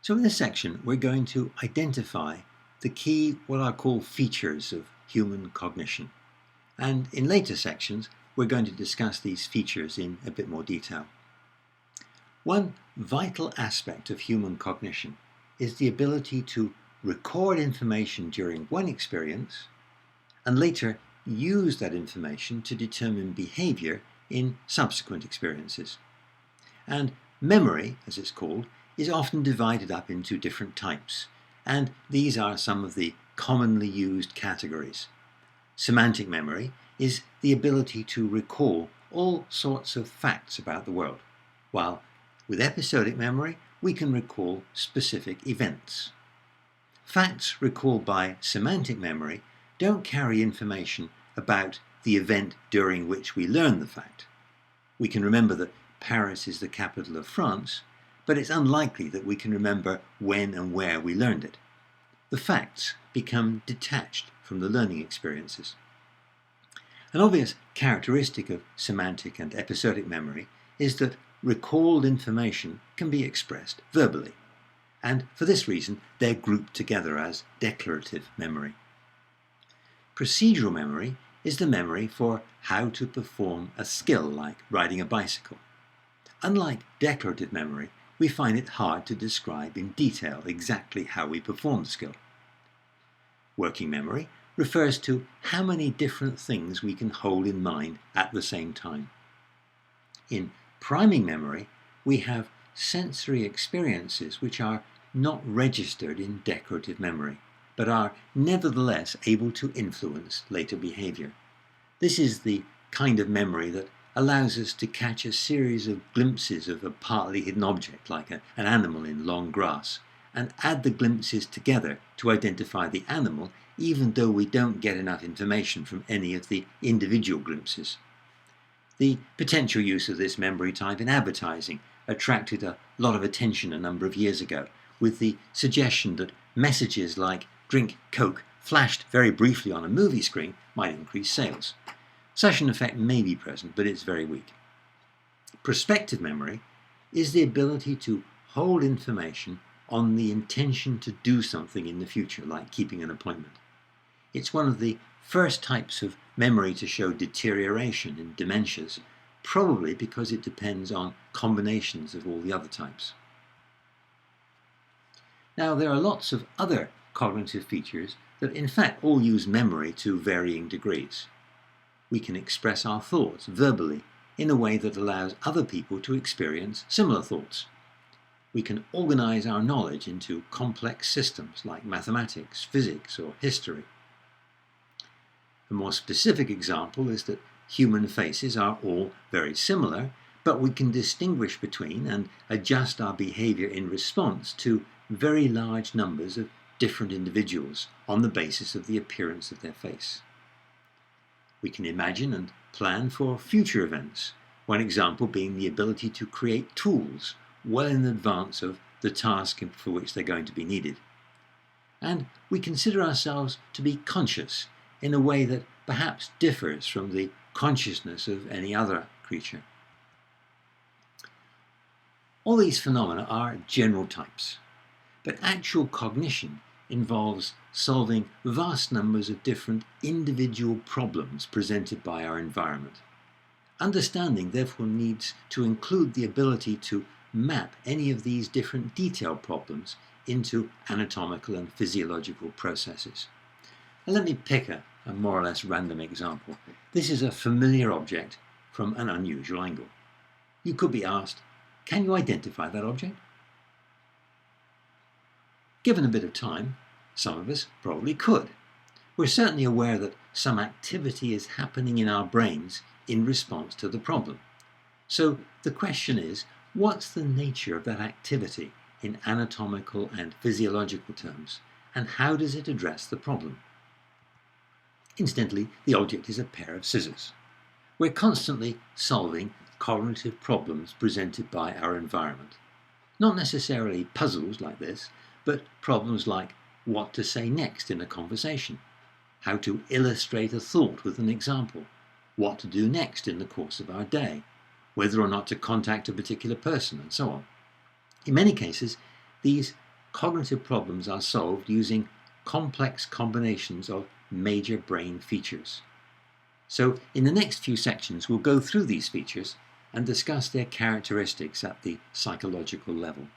So in this section, we're going to identify the key, what I call features of human cognition. And in later sections, we're going to discuss these features in a bit more detail. One vital aspect of human cognition is the ability to record information during one experience and later use that information to determine behavior in subsequent experiences. And memory, as it's called, is often divided up into different types, and these are some of the commonly used categories. Semantic memory is the ability to recall all sorts of facts about the world, while with episodic memory we can recall specific events. Facts recalled by semantic memory don't carry information about the event during which we learn the fact. We can remember that Paris is the capital of France, but it's unlikely that we can remember when and where we learned it. The facts become detached from the learning experiences. An obvious characteristic of semantic and episodic memory is that recalled information can be expressed verbally, and for this reason they're grouped together as declarative memory. Procedural memory is the memory for how to perform a skill like riding a bicycle. Unlike declarative memory, we find it hard to describe in detail exactly how we perform the skill. Working memory refers to how many different things we can hold in mind at the same time. In priming memory, we have sensory experiences which are not registered in declarative memory, but are nevertheless able to influence later behavior. This is the kind of memory that allows us to catch a series of glimpses of a partly hidden object, like an animal in long grass, and add the glimpses together to identify the animal, even though we don't get enough information from any of the individual glimpses. The potential use of this memory type in advertising attracted a lot of attention a number of years ago, with the suggestion that messages like "drink Coke" flashed very briefly on a movie screen might increase sales. Such an effect may be present, but it's very weak. Prospective memory is the ability to hold information on the intention to do something in the future, like keeping an appointment. It's one of the first types of memory to show deterioration in dementias, probably because it depends on combinations of all the other types. Now, there are lots of other cognitive features that in fact all use memory to varying degrees. We can express our thoughts verbally in a way that allows other people to experience similar thoughts. We can organize our knowledge into complex systems like mathematics, physics, or history. A more specific example is that human faces are all very similar, but we can distinguish between and adjust our behavior in response to very large numbers of different individuals on the basis of the appearance of their face. We can imagine and plan for future events, one example being the ability to create tools well in advance of the task for which they're going to be needed. And we consider ourselves to be conscious in a way that perhaps differs from the consciousness of any other creature. All these phenomena are general types, but actual cognition involves solving vast numbers of different individual problems presented by our environment. Understanding therefore needs to include the ability to map any of these different detailed problems into anatomical and physiological processes. And let me pick a more or less random example. This is a familiar object from an unusual angle. You could be asked, can you identify that object? Given a bit of time, some of us probably could. We're certainly aware that some activity is happening in our brains in response to the problem. So the question is, what's the nature of that activity in anatomical and physiological terms, and how does it address the problem? Incidentally, the object is a pair of scissors. We're constantly solving cognitive problems presented by our environment. Not necessarily puzzles like this, but problems like what to say next in a conversation, how to illustrate a thought with an example, what to do next in the course of our day, whether or not to contact a particular person, and so on. In many cases, these cognitive problems are solved using complex combinations of major brain features. So in the next few sections, we'll go through these features and discuss their characteristics at the psychological level.